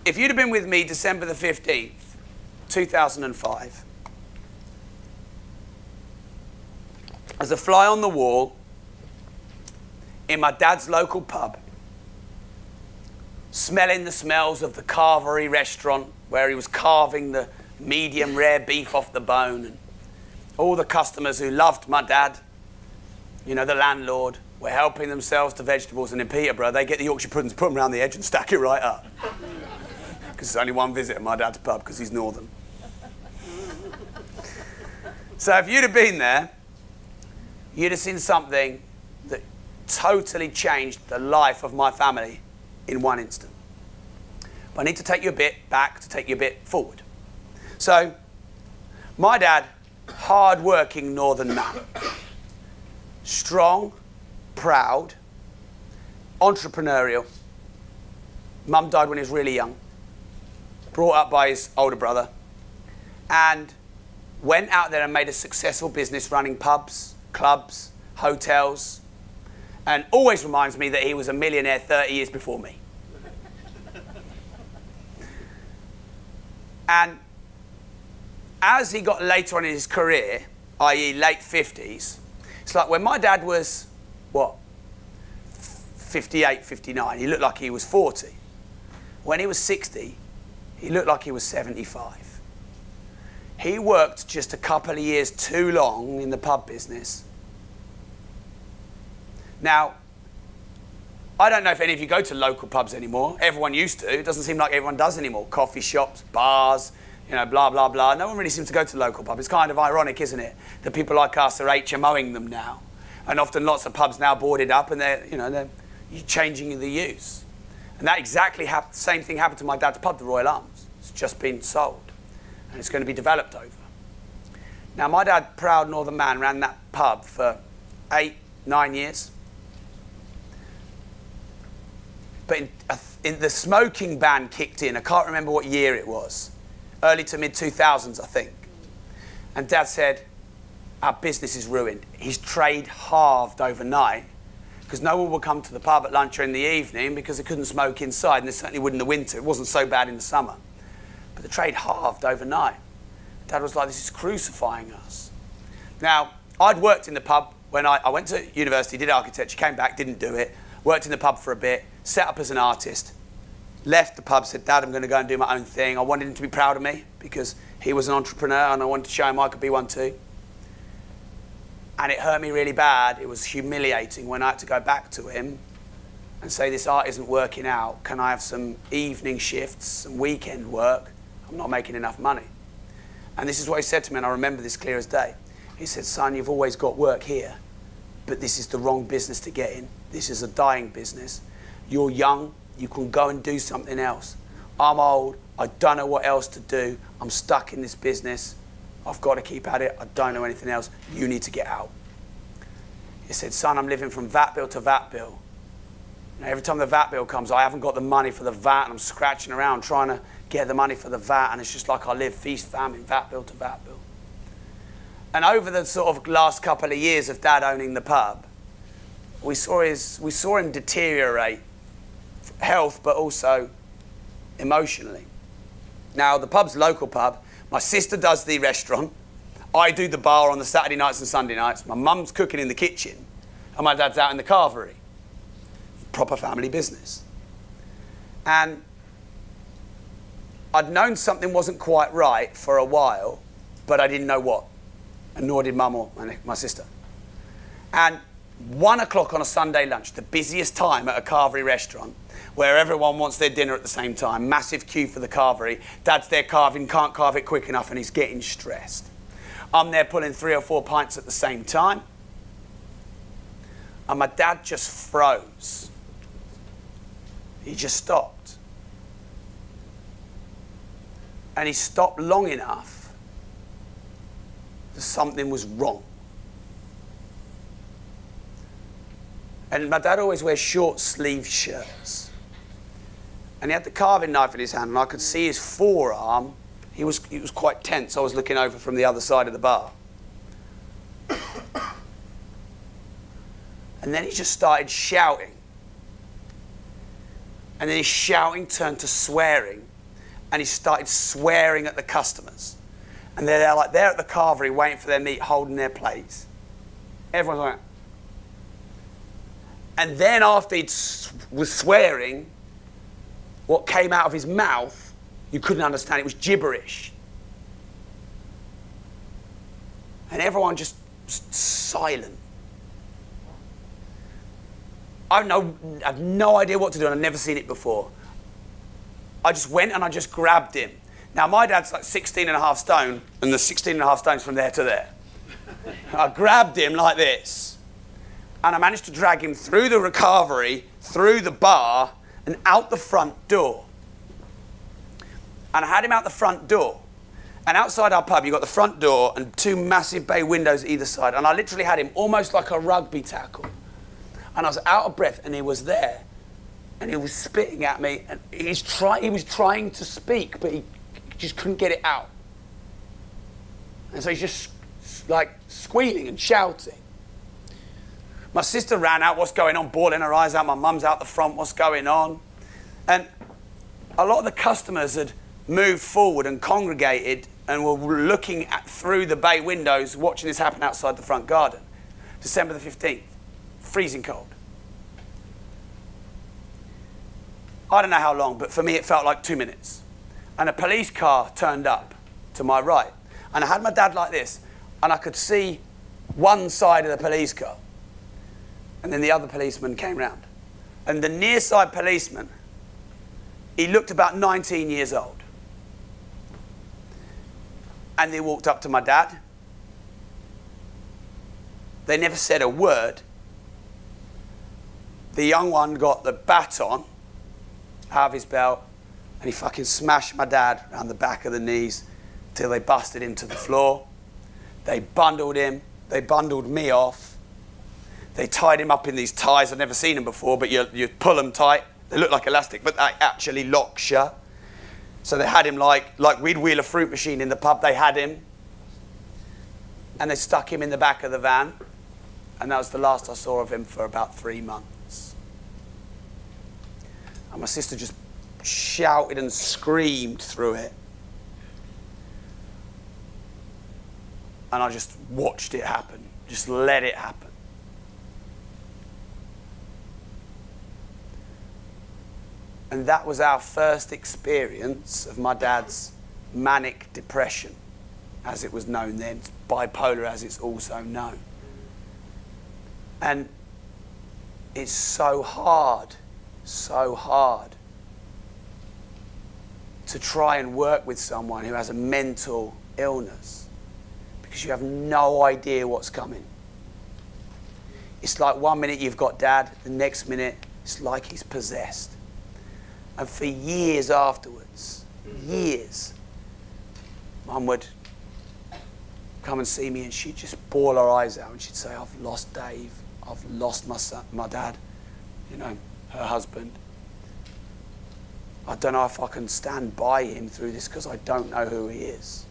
if you'd have been with me December the 15th, 2005, as a fly on the wall in my dad's local pub, smelling the smells of the carvery restaurant where he was carving the medium rare beef off the bone, and all the customers who loved my dad, you know, the landlord, were helping themselves to vegetables, and in Peterborough they get the Yorkshire puddings, put them around the edge and stack it right up. Because it's only one visit at my dad's pub because he's northern. So if you'd have been there, you'd have seen something that totally changed the life of my family in one instant. But I need to take you a bit back to take you a bit forward. So, my dad, hard-working northern man, strong, proud, entrepreneurial. Mum died when he was really young, brought up by his older brother, and went out there and made a successful business running pubs, clubs, hotels, and always reminds me that he was a millionaire 30 years before me. And as he got later on in his career, i.e. late 50s, it's like when my dad was, what, 58, 59, he looked like he was 40. When he was 60, he looked like he was 75. He worked just a couple of years too long in the pub business. Now, I don't know if any of you go to local pubs anymore. Everyone used to. It doesn't seem like everyone does anymore. Coffee shops, bars, you know, blah, blah, blah. No one really seems to go to local pubs. It's kind of ironic, isn't it? That people like us are HMOing them now. And often lots of pubs now boarded up and they're changing the use. And that exactly same thing happened to my dad's pub, the Royal Arms. It's just been sold. And it's going to be developed over. Now, my dad, proud northern man, ran that pub for 8, 9 years. But in the smoking ban kicked in. I can't remember what year it was. Early to mid-2000s, I think. And Dad said, our business is ruined. His trade halved overnight because no one would come to the pub at lunch or in the evening because they couldn't smoke inside, and they certainly wouldn't in the winter. It wasn't so bad in the summer. But the trade halved overnight. Dad was like, this is crucifying us. Now, I'd worked in the pub when I went to university, did architecture, came back, didn't do it, worked in the pub for a bit, set up as an artist, left the pub, said, Dad, I'm going to go and do my own thing. I wanted him to be proud of me because he was an entrepreneur and I wanted to show him I could be one too. And it hurt me really bad. It was humiliating when I had to go back to him and say, this art isn't working out. Can I have some evening shifts, some weekend work? I'm not making enough money. And this is what he said to me, and I remember this clear as day. He said, son, you've always got work here, but this is the wrong business to get in. This is a dying business. You're young. You can go and do something else. I'm old. I don't know what else to do. I'm stuck in this business. I've got to keep at it. I don't know anything else. You need to get out. He said, son, I'm living from VAT bill to VAT bill. And every time the VAT bill comes, I haven't got the money for the VAT, and I'm scratching around trying to get the money for the VAT, and it's just like I live feast, famine, VAT bill to VAT bill. And over the sort of last couple of years of Dad owning the pub, we saw him deteriorate, health, but also emotionally. Now, the pub's a local pub. My sister does the restaurant. I do the bar on the Saturday nights and Sunday nights. My mum's cooking in the kitchen, and my dad's out in the carvery. Proper family business. And I'd known something wasn't quite right for a while, but I didn't know what, and nor did Mum or my sister. And 1 o'clock on a Sunday lunch, the busiest time at a carvery restaurant, where everyone wants their dinner at the same time, massive queue for the carvery, Dad's there carving, can't carve it quick enough, and he's getting stressed. I'm there pulling 3 or 4 pints at the same time, and my dad just froze. He just stopped. And he stopped long enough that something was wrong. And my dad always wears short sleeve shirts. And he had the carving knife in his hand, and I could see his forearm. He was quite tense. I was looking over from the other side of the bar. And then he just started shouting. And then his shouting turned to swearing and he started swearing at the customers. And they're like, they're at the carvery waiting for their meat, holding their plates. Everyone's like, and then after he was swearing, what came out of his mouth, you couldn't understand. It was gibberish. And everyone just was silent. I have no idea what to do, and I've never seen it before. I just went and I just grabbed him. Now, my dad's like 16.5 stone, and the 16.5 stones from there to there. I grabbed him like this, and I managed to drag him through the recovery, through the bar, and out the front door. And I had him out the front door. And outside our pub, you've got the front door and 2 massive bay windows either side. And I literally had him almost like a rugby tackle. And I was out of breath, and he was there. And he was spitting at me. And he was trying to speak, but he just couldn't get it out. And so he's just like squealing and shouting. My sister ran out, what's going on, bawling her eyes out. My mum's out the front, what's going on? And a lot of the customers had moved forward and congregated and were looking through the bay windows, watching this happen outside the front garden. December the 15th, freezing cold. I don't know how long, but for me it felt like 2 minutes. And a police car turned up to my right. And I had my dad like this, and I could see one side of the police car. And then the other policeman came round. And the near side policeman, he looked about 19 years old. And they walked up to my dad. They never said a word. The young one got the baton out of his belt, and he fucking smashed my dad around the back of the knees till they busted him to the floor. They bundled him. They bundled me off. They tied him up in these ties. I'd never seen them before, but you pull them tight. They look like elastic, but they actually lock shut. So they had him like we'd wheel a fruit machine in the pub. They had him. And they stuck him in the back of the van. And that was the last I saw of him for about 3 months. And my sister just shouted and screamed through it. And I just watched it happen. Just let it happen. And that was our first experience of my dad's manic depression, as it was known then, bipolar as it's also known. And it's so hard to try and work with someone who has a mental illness, because you have no idea what's coming. It's like 1 minute you've got dad, the next minute it's like he's possessed. And for years afterwards, years, Mum would come and see me, and she'd just bawl her eyes out, and she'd say, I've lost Dave, I've lost my son, my dad, you know, her husband. I don't know if I can stand by him through this because I don't know who he is.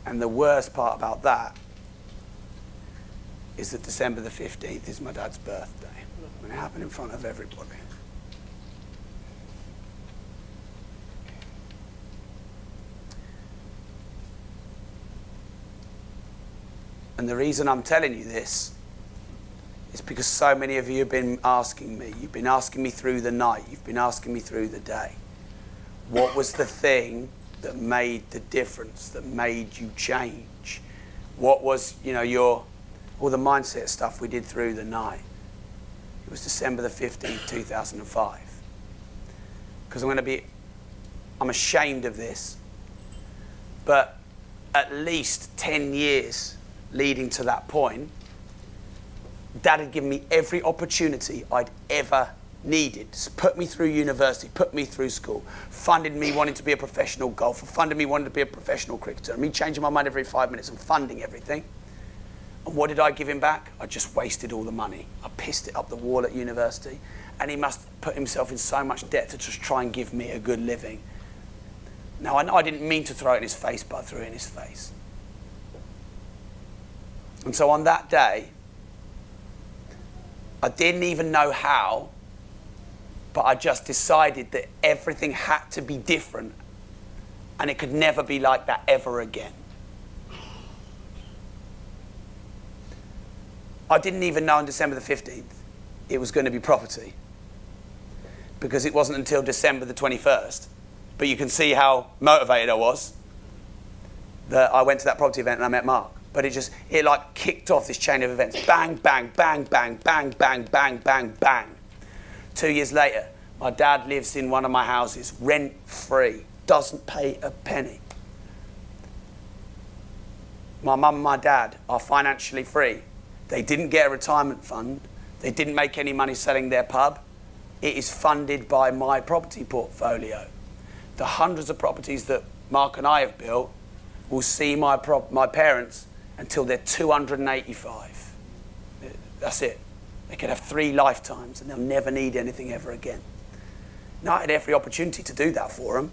And the worst part about that is that December the 15th is my dad's birthday. And it happened in front of everybody. And the reason I'm telling you this is because so many of you have been asking me. You've been asking me through the night. You've been asking me through the day. What was the thing that made the difference, that made you change? What was, you know, all the mindset stuff we did through the night? It was December the 15th, 2005. Because I'm ashamed of this, but at least 10 years leading to that point, Dad had given me every opportunity I'd ever needed. Put me through university, put me through school, funded me wanting to be a professional golfer, funded me wanting to be a professional cricketer, and me changing my mind every 5 minutes and funding everything. And what did I give him back? I just wasted all the money. I pissed it up the wall at university, and he must put himself in so much debt to just try and give me a good living. Now, I know I didn't mean to throw it in his face, but I threw it in his face. And so on that day, I didn't even know how, But I just decided that everything had to be different, and it could never be like that ever again. I didn't even know on December the 15th it was going to be property, because it wasn't until December the 21st. But you can see how motivated I was that I went to that property event and I met Mark. But it like kicked off this chain of events. Bang, bang, bang, bang, bang, bang, bang, bang, bang. 2 years later, my dad lives in one of my houses, rent-free, doesn't pay a penny. My mum and my dad are financially free. They didn't get a retirement fund. They didn't make any money selling their pub. It is funded by my property portfolio. The hundreds of properties that Mark and I have built will see my parents until they're 285. That's it. They could have 3 lifetimes and they'll never need anything ever again. Now, I had every opportunity to do that for them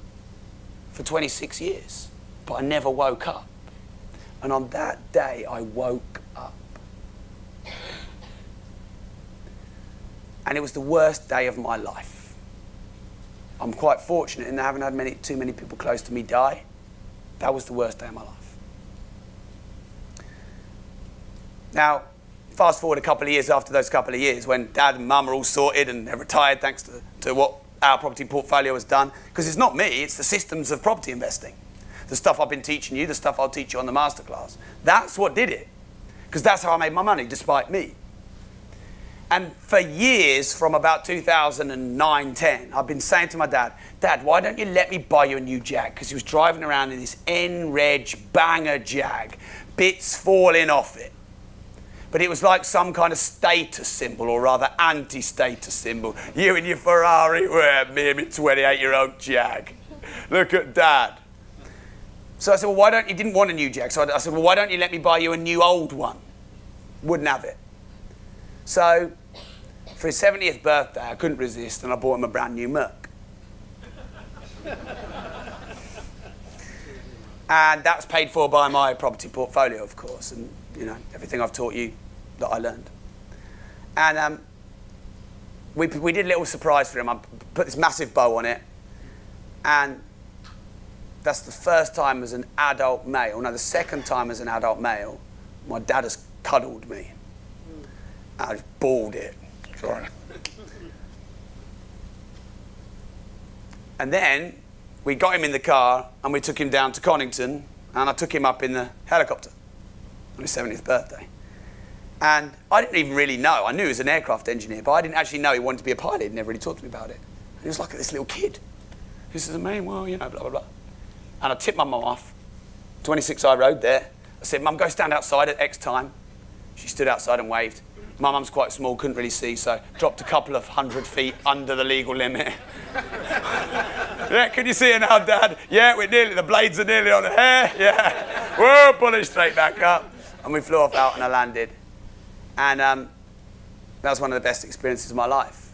for 26 years, but I never woke up. And on that day, I woke up. And it was the worst day of my life. I'm quite fortunate in that I haven't had too many people close to me die. That was the worst day of my life. Now, fast forward a couple of years after those couple of years, when Dad and Mum are all sorted and they're retired thanks to what our property portfolio has done. Because it's not me, it's the systems of property investing. The stuff I've been teaching you, the stuff I'll teach you on the masterclass. That's what did it. Because that's how I made my money, despite me. And for years, from about 2009-10, I've been saying to my dad, Dad, why don't you let me buy you a new Jag? Because he was driving around in this N-Reg banger Jag, bits falling off it. But it was like some kind of status symbol, or rather anti-status symbol. You and your Ferrari, well, me and my 28-year-old Jag. Look at Dad. So I said, well, why don't you, didn't want a new Jag. So I said, well, why don't you let me buy you a new old one? Wouldn't have it. So for his 70th birthday, I couldn't resist, and I bought him a brand new Merc. And that was paid for by my property portfolio, of course, and you know, everything I've taught you that I learned. And we did a little surprise for him. I put this massive bow on it, and that's the first time as an adult male. No, the second time as an adult male, my dad has cuddled me. I just bawled it. Sorry. And then we got him in the car and we took him down to Connington, and I took him up in the helicopter on his 70th birthday. And I didn't even really know. I knew he was an aircraft engineer, but I didn't actually know he wanted to be a pilot. He never really talked to me about it. And he was like this little kid. He says, man, well, you know, blah, blah, blah. And I tipped my mum off, 26 I Road there. I said, Mum, go stand outside at X time. She stood outside and waved. My mum's quite small, couldn't really see, so dropped a couple of 100 feet under the legal limit. Yeah, can you see her now, Dad? Yeah, the blades are nearly on the hair. Yeah. Whoa, pull it straight back up. And we flew off out and I landed. And that was one of the best experiences of my life.